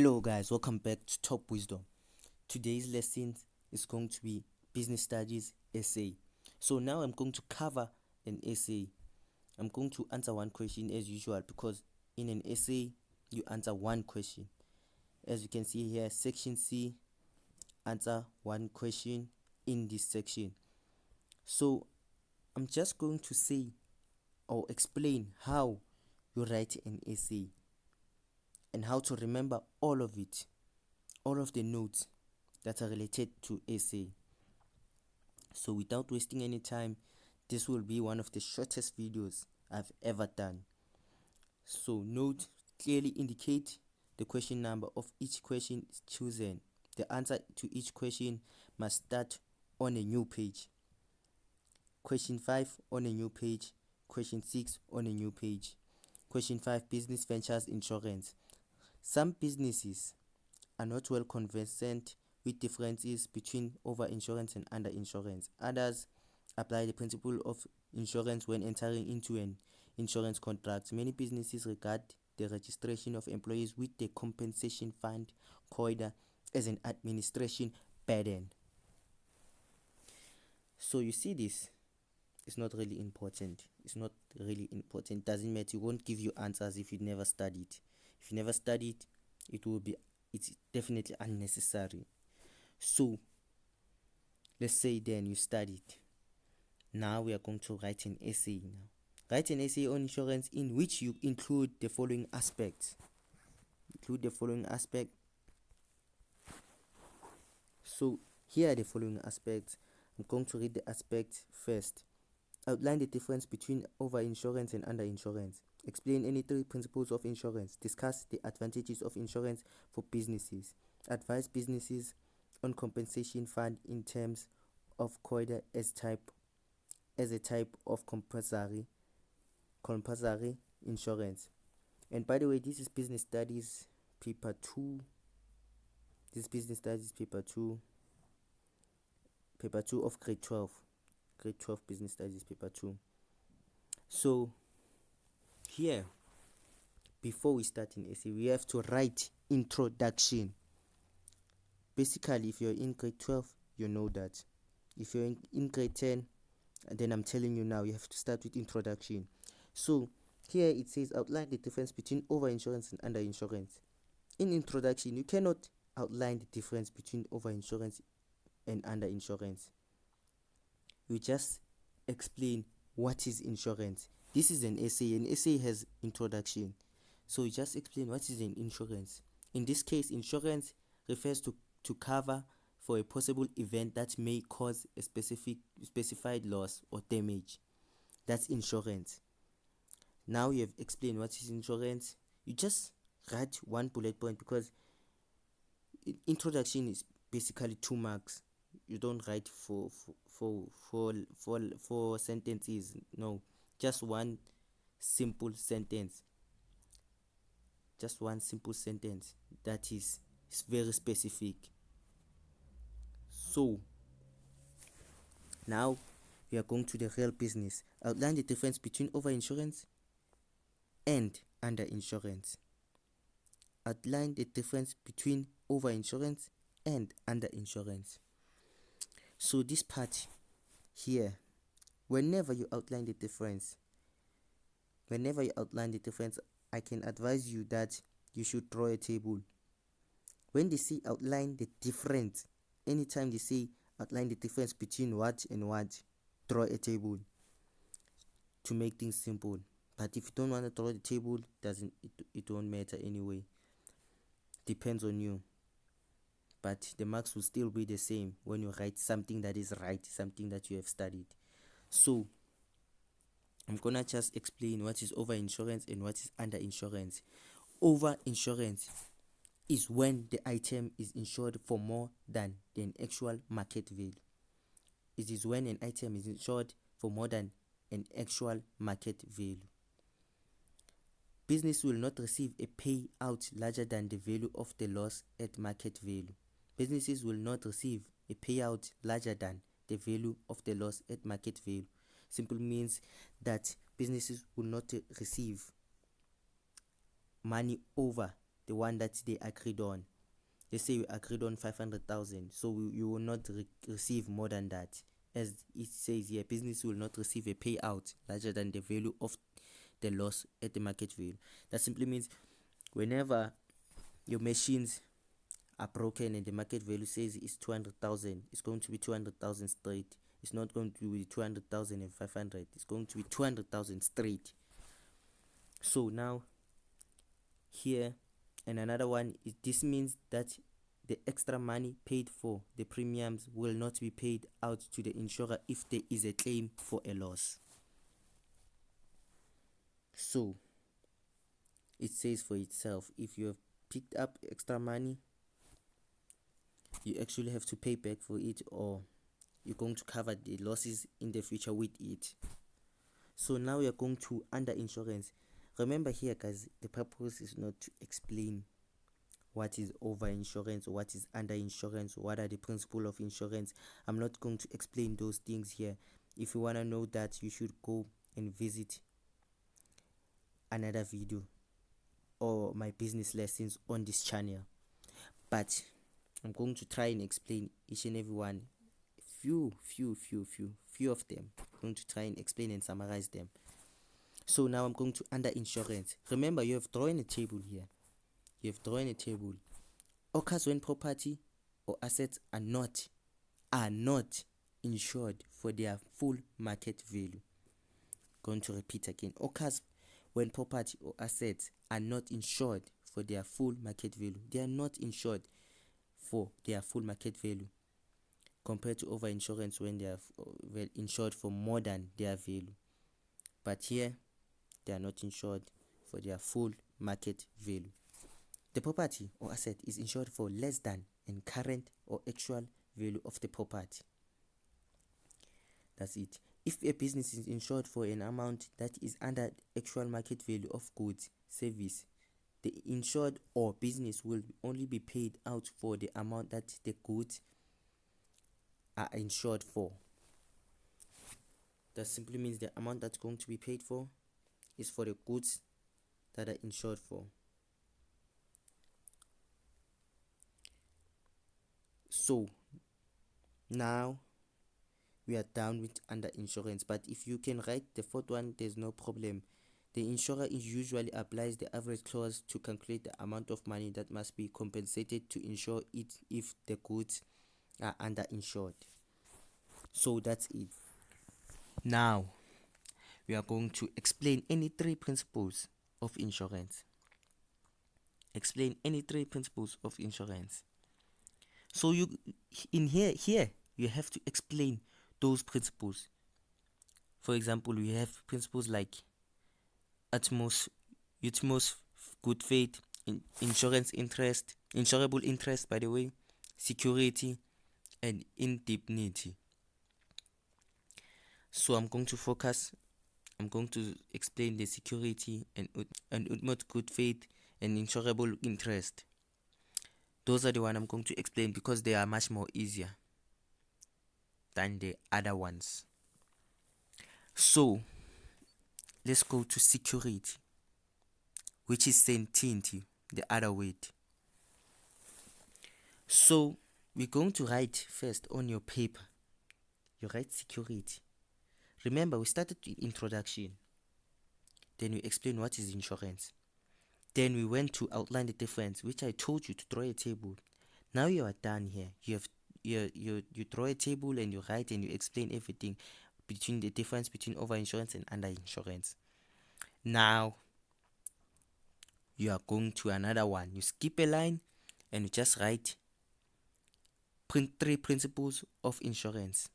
Hello guys, welcome back to Top Wisdom. Today's lesson is going to be business studies essay. So now I'm going to cover an essay. I'm going to answer one question as usual because in an essay you answer one question. As you can see here, section C, answer one question in this section. So I'm just going to say or explain how you write an essay and how to remember all of it, all of the notes that are related to essay. So without wasting any time, this will be one of the shortest videos I've ever done. So note, clearly indicate the question number of each question is chosen. The answer to each question must start on a new page. Question 5 on a new page. Question 6 on a new page. Question 5, business ventures insurance. Some businesses are not well conversant with differences between over-insurance and under-insurance. Others apply the principle of insurance when entering into an insurance contract. Many businesses regard the registration of employees with the compensation fund, COIDA, as an administration burden. So you see this, it's not really important. It's not really important. Doesn't matter. It won't give you answers if you never studied. If you never studied, it's definitely unnecessary. So let's say then you studied. Now we are going to write an essay now. Write an essay on insurance in which you include the following aspects. So here are the following aspects. I'm going to read the aspects first. Outline the difference between over-insurance and under-insurance. Explain any three principles of insurance. Discuss the advantages of insurance for businesses. Advise businesses on compensation fund in terms of COIDA as a type of compulsory insurance. And by the way, this is business studies paper 2. This is business studies paper 2 of grade 12 business studies paper 2. So here, before we start an essay, we have to write introduction. Basically, if you're in grade 12, you know that. If you're in grade 10, then I'm telling you now, you have to start with introduction. So here it says outline the difference between over-insurance and under-insurance. In introduction, you cannot outline the difference between over-insurance and under-insurance. You just explain what is insurance. This is an essay. An essay has introduction. So you just explain what is an insurance. In this case, insurance refers to cover for a possible event that may cause a specified loss or damage. That's insurance. Now you have explained what is insurance. You just write one bullet point because introduction is basically 2 marks. You don't write four sentences. No, just one simple sentence. Just one simple sentence that is very specific. So now we are going to the real business. Outline the difference between over-insurance and under-insurance. Outline the difference between over-insurance and under-insurance. So this part here, whenever you outline the difference, I can advise you that you should draw a table. When they say outline the difference, anytime they say outline the difference between what and what, draw a table to make things simple. But if you don't want to draw the table, it won't matter anyway. Depends on you. But the marks will still be the same when you write something that is right, something that you have studied. So I'm gonna just explain what is over insurance and what is under insurance. Over insurance is when the item is insured for more than the actual market value. It is when an item is insured for more than an actual market value. Business will not receive a payout larger than the value of the loss at market value. Businesses will not receive a payout larger than the value of the loss at market value. Simply means that businesses will not receive money over the one that they agreed on. Let's say we agreed on 500,000, so you will not receive more than that. As it says here, business will not receive a payout larger than the value of the loss at the market value. That simply means whenever your machines are broken and the market value says it's 200,000, it's going to be 200,000 straight. It's not going to be 200,500. It's going to be 200,000 straight. So now here, and another one is, this means that the extra money paid for the premiums will not be paid out to the insurer if there is a claim for a loss. So it says for itself, if you have picked up extra money, you actually have to pay back for it, or you're going to cover the losses in the future with it. So now we are going to under insurance. Remember here, guys, the purpose is not to explain what is over insurance or what is under insurance, or what are the principles of insurance. I'm not going to explain those things here. If you want to know that, you should go and visit another video or my business lessons on this channel. But I'm going to try and explain each and every one, few of them. I'm going to try and explain and summarize them. So now I'm going to under insurance. Remember, you have drawn a table here. You have drawn a table. Occurs when property or assets are not insured for their full market value. Going to repeat again. Occurs when property or assets are not insured for their full market value. They are not insured for their full market value, compared to over insurance when they are insured for more than their value. But here, they are not insured for their full market value. The property or asset is insured for less than and current or actual value of the property. That's it. If a business is insured for an amount that is under actual market value of goods, service, the insured or business will only be paid out for the amount that the goods are insured for. That simply means the amount that's going to be paid for is for the goods that are insured for. So now we are done with under insurance, but if you can write the fourth one, there's no problem. The insurer usually applies the average clause to calculate the amount of money that must be compensated to insure it if the goods are underinsured. So that's it. Now we are going to explain any three principles of insurance. Explain any three principles of insurance. So you in here you have to explain those principles. For example, we have principles like utmost good faith, insurance interest, insurable interest, by the way, security, and indemnity. So I'm going to explain the security and utmost good faith and insurable interest. Those are the one I'm going to explain because they are much more easier than the other ones. So let's go to security, which is certainty, the other word. So we're going to write first on your paper. You write security. Remember, we started with introduction. Then we explained what is insurance. Then we went to outline the difference, which I told you to draw a table. Now you are done here. You draw a table and you write and you explain everything between the difference between over insurance and under insurance. Now you are going to another one. You skip a line and you just write three principles of insurance.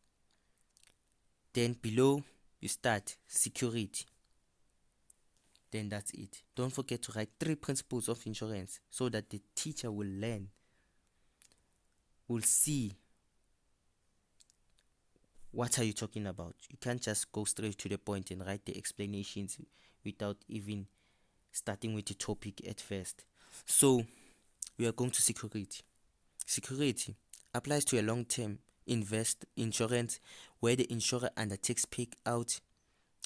Then below you start security. Then that's it. Don't forget to write three principles of insurance so that the teacher will learn, will see what are you talking about. You can't just go straight to the point and write the explanations without even starting with the topic at first. So we are going to security. Security applies to a long-term insurance where the insurer undertakes payout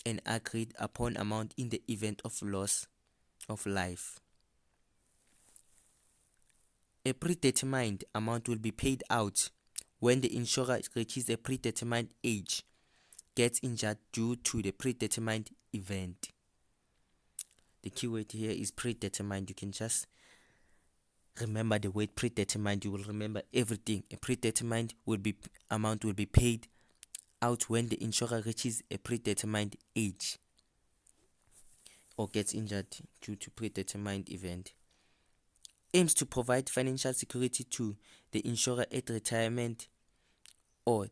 an agreed upon amount in the event of loss of life. A predetermined amount will be paid out when the insurer reaches a predetermined age, gets injured due to the predetermined event. The keyword here is predetermined. You can just remember the word predetermined. You will remember everything. A predetermined amount will be paid out when the insurer reaches a predetermined age or gets injured due to predetermined event. Aims to provide financial security to the insurer at retirement or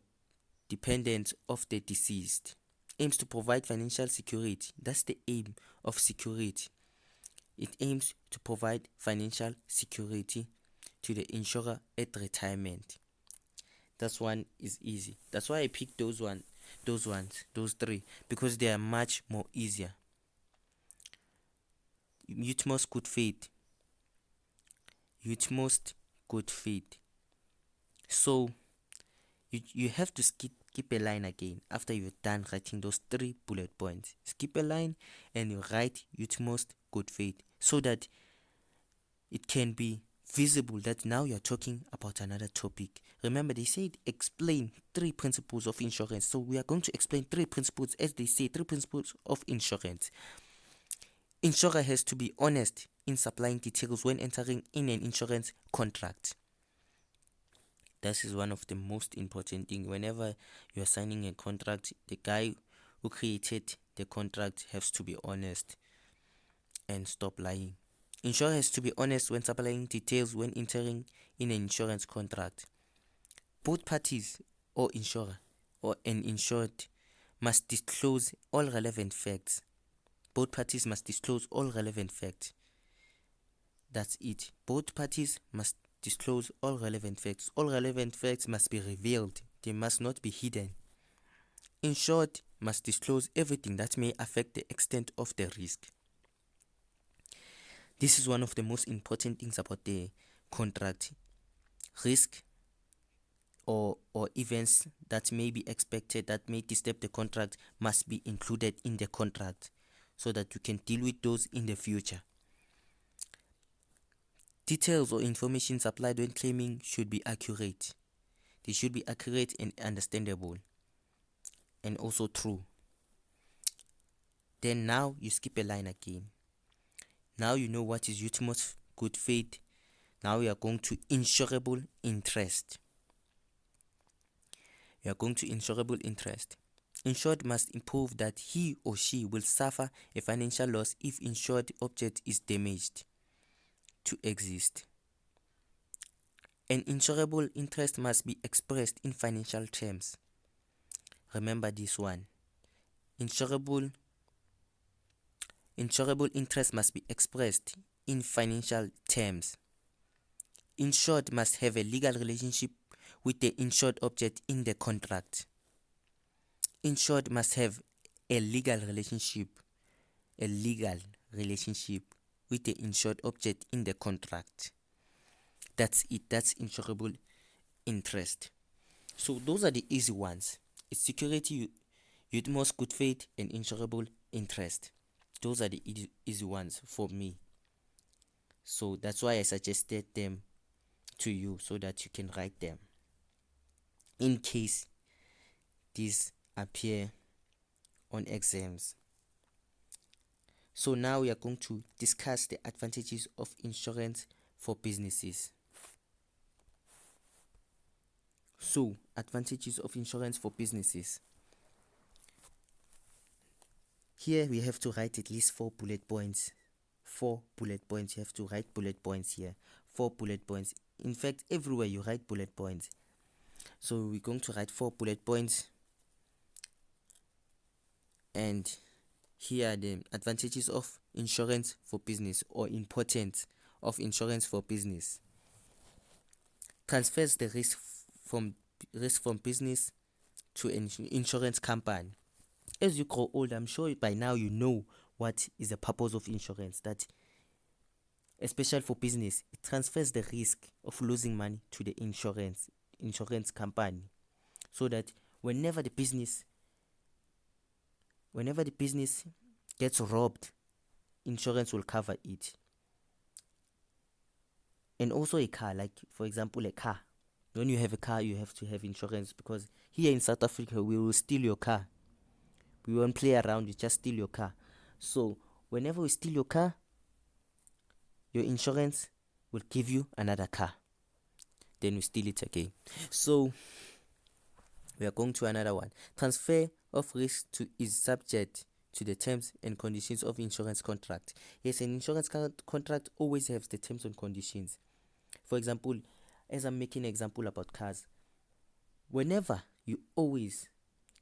dependents of the deceased. Aims to provide financial security. That's the aim of security. It aims to provide financial security to the insurer at retirement. That one is easy. That's why I picked those three, because they are much more easier. Utmost good faith. Utmost good faith. So you have to skip a line again after you've done writing those 3 bullet points. Skip a line and you write utmost good faith, so that it can be visible that now you're talking about another topic. Remember, they said explain 3 principles of insurance. So we are going to explain 3 principles, as they say, 3 principles of insurance. Insurer has to be honest in supplying details when entering in an insurance contract. This is one of the most important things. Whenever you are signing a contract, the guy who created the contract has to be honest and stop lying. Insurer has to be honest when supplying details when entering in an insurance contract. Both parties, or insurer or an insured, must disclose all relevant facts. Both parties must disclose all relevant facts. That's it. Both parties must disclose all relevant facts. All relevant facts must be revealed. They must not be hidden. Insured must disclose everything that may affect the extent of the risk. This is one of the most important things about the contract. Risk or events that may be expected that may disturb the contract must be included in the contract, so that you can deal with those in the future. Details or information supplied when claiming should be accurate. They should be accurate and understandable, and also true. Then now you skip a line again. Now you know what is utmost good faith. Now we are going to insurable interest. We are going to insurable interest. Insured must prove that he or she will suffer a financial loss if insured object is damaged to exist. An insurable interest must be expressed in financial terms. Remember this one. Insurable interest must be expressed in financial terms. Insured must have a legal relationship with the insured object in the contract. Insured must have a legal relationship with the insured object in the contract. That's it. That's insurable interest. So those are the easy ones. It's security, utmost good faith, and insurable interest. Those are the easy ones for me. So that's why I suggested them to you, so that you can write them in case these appear on exams. So now we are going to discuss the advantages of insurance for businesses. So, advantages of insurance for businesses. Here we have to write at least 4 bullet points. 4 bullet points. You have to write bullet points here. 4 bullet points. In fact, everywhere you write bullet points. So we're going to write 4 bullet points. And here are the advantages of insurance for business, or importance of insurance for business. Transfers the risk from business to an insurance company. As you grow old, I'm sure by now you know what is the purpose of insurance. That, especially for business, it transfers the risk of losing money to the insurance company, so that whenever the business gets robbed, insurance will cover it. And also a car, like for example a car. When you have a car, you have to have insurance, because here in South Africa we will steal your car. We won't play around, we just steal your car. So whenever we steal your car, your insurance will give you another car. Then we steal it again. So we are going to another one. Transfer of risk is subject to the terms and conditions of insurance contract. Yes, an insurance contract always has the terms and conditions. For example, as I'm making an example about cars, whenever you always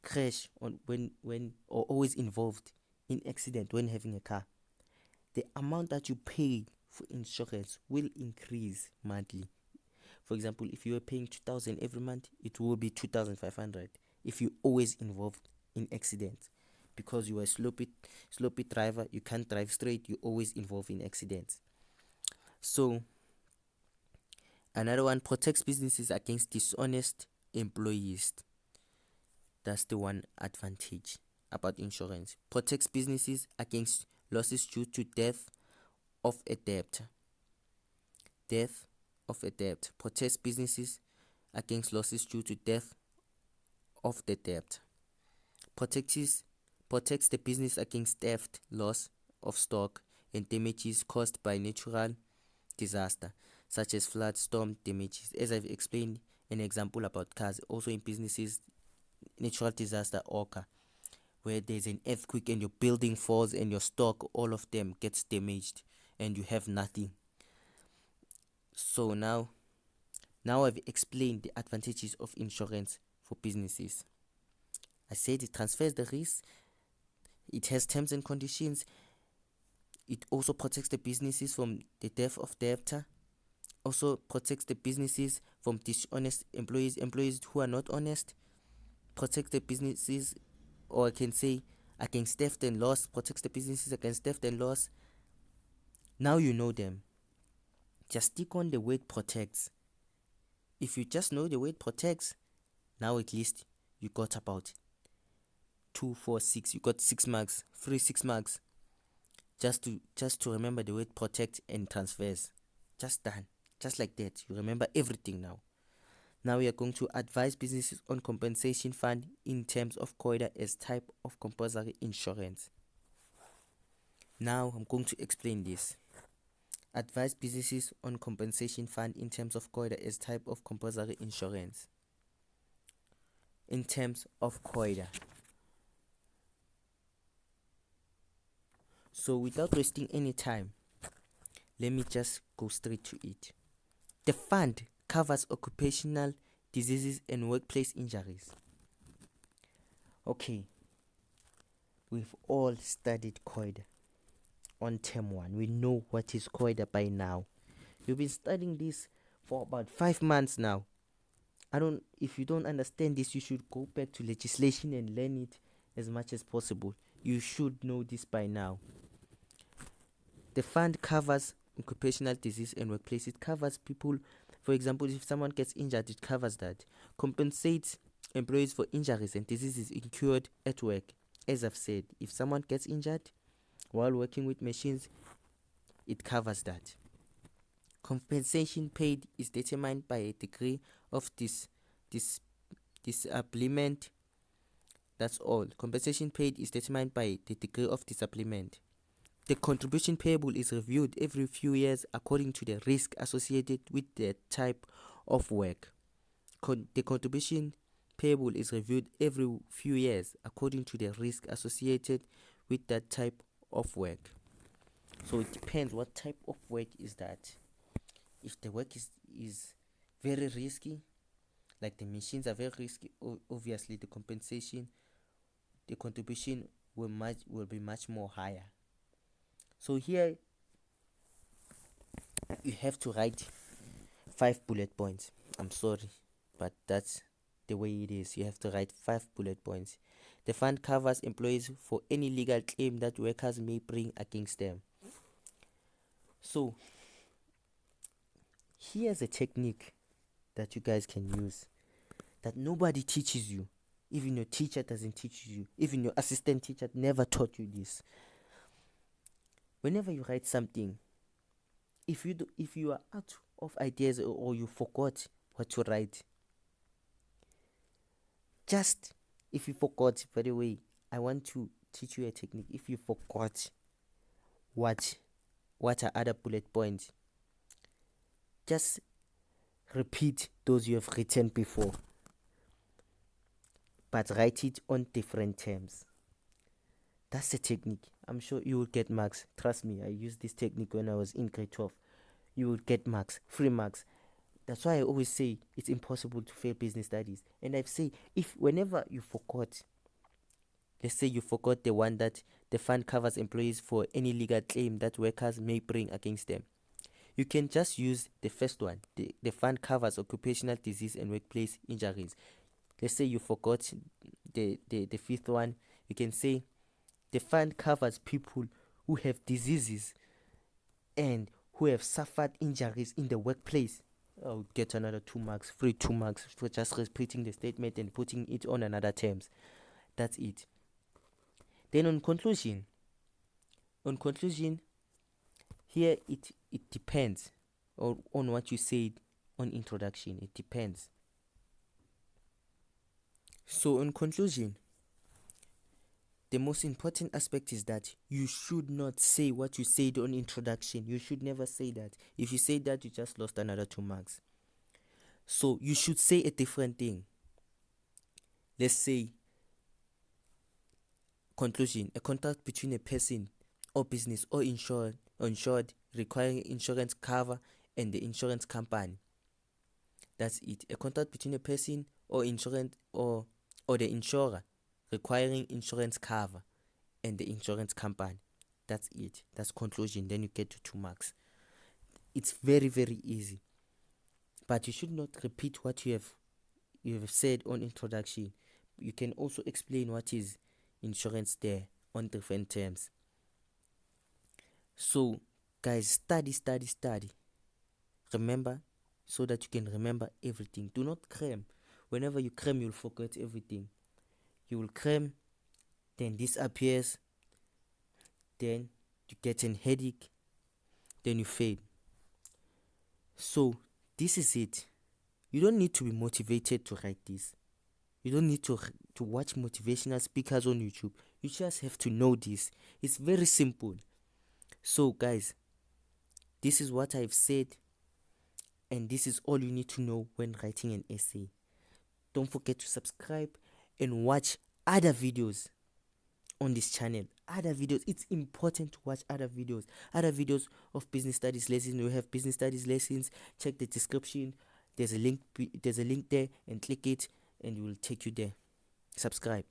crash on when or always involved in accident when having a car, the amount that you pay for insurance will increase monthly. For example, if you are paying 2,000 every month, it will be 2,500 if you always involved in accidents, because you are a sloppy driver, you can't drive straight, you always involved in accidents. So another one, protects businesses against dishonest employees. That's the one advantage about insurance. Protects businesses against losses due to death of a debtor. Death of a debt. Protects businesses against losses due to death of the debt. Protects the business against theft, loss of stock, and damages caused by natural disaster, such as flood, storm damages. As I've explained an example about cars, also in businesses, natural disaster occur where there's an earthquake and your building falls and your stock, all of them gets damaged and you have nothing. So now I've explained the advantages of insurance for businesses. I said it transfers the risk, it has terms and conditions, it also protects the businesses from the death of debtor, also protects the businesses from dishonest employees who are not honest, protects the businesses, or I can say against theft and loss, protects the businesses against theft and loss. Now you know them. Just stick on the word protects. If you just know the word protects, now at least you got about 2, 4, 6. You got 6 marks, 6 marks. Just to remember the word protect and transfers. Just done. Just like that. You remember everything now. Now we are going to advise businesses on compensation fund in terms of COIDA as type of compulsory insurance. Now I'm going to explain this. Advise businesses on compensation fund in terms of COIDA as type of compulsory insurance. In terms of COIDA. So without wasting any time, let me just go straight to it. The fund covers occupational diseases and workplace injuries. Okay, we've all studied COIDA on term 1. We know what is COIDA by now. You've been studying this for about 5 months now. If you don't understand this, you should go back to legislation and learn it as much as possible. You should know this by now. The fund covers occupational disease and workplace. It covers people, for example, if someone gets injured, it covers that. Compensates employees for injuries and diseases incurred at work. As I've said, if someone gets injured while working with machines, it covers that. Compensation paid is determined by a degree of disablement. That's all. Compensation paid is determined by the degree of disablement. The contribution payable is reviewed every few years according to the risk associated with the type of work. The contribution payable is reviewed every few years according to the risk associated with that type of work. So it depends what type of work is that. If the work is very risky, like the machines are very risky, obviously the contribution will be much more higher. So here you have to write 5 bullet points. I'm sorry, but that's the way it is. You have to write 5 bullet points. The fund covers employees for any legal claim that workers may bring against them. So here's a technique that you guys can use that nobody teaches you. Even your teacher doesn't teach you. Even your assistant teacher never taught you this. Whenever you write something, if you are out of ideas, or you forgot what to write. Just if you forgot, by the way, I want to teach you a technique. If you forgot what are other bullet points, just repeat those you have written before, but write it on different terms. That's the technique. I'm sure you will get marks. Trust me, I used this technique when I was in grade 12. You will get marks, free marks. That's why I always say it's impossible to fail business studies. And I've said, if whenever you forgot, let's say you forgot the one that the fund covers employees for any legal claim that workers may bring against them, you can just use the first one. The fund covers occupational disease and workplace injuries. Let's say you forgot the fifth one. You can say the fund covers people who have diseases and who have suffered injuries in the workplace. I'll get another 2 marks, free 2 marks for just repeating the statement and putting it on another terms. That's it. Then on conclusion, here it depends on what you said on introduction. It depends. So on conclusion, the most important aspect is that you should not say what you said on introduction. You should never say that. If you say that, you just lost another 2 marks. So you should say a different thing. Let's say conclusion, a contract between a person or business or insured requiring insurance cover and the insurance company. That's it. A contract between a person or insurance or the insurer requiring insurance cover and the insurance company. That's it. That's conclusion. Then you get to 2 marks. It's very, very easy. But you should not repeat what you have said on introduction. You can also explain what is insurance there on different terms. So guys, study. Remember, so that you can remember everything. Do not cram. Whenever you cram, you'll forget everything. You will cram, then this appears, then you get a headache, then you fail. So this is it. You don't need to be motivated to write this. You don't need to watch motivational speakers on YouTube. You just have to know this. It's very simple. So guys, this is what I've said, and this is all you need to know when writing an essay. Don't forget to subscribe and watch other videos on this channel. Other videos. It's important to watch other videos of business studies lessons. We have business studies lessons. Check the description. There's a link there, and click it and it will take you there. Subscribe.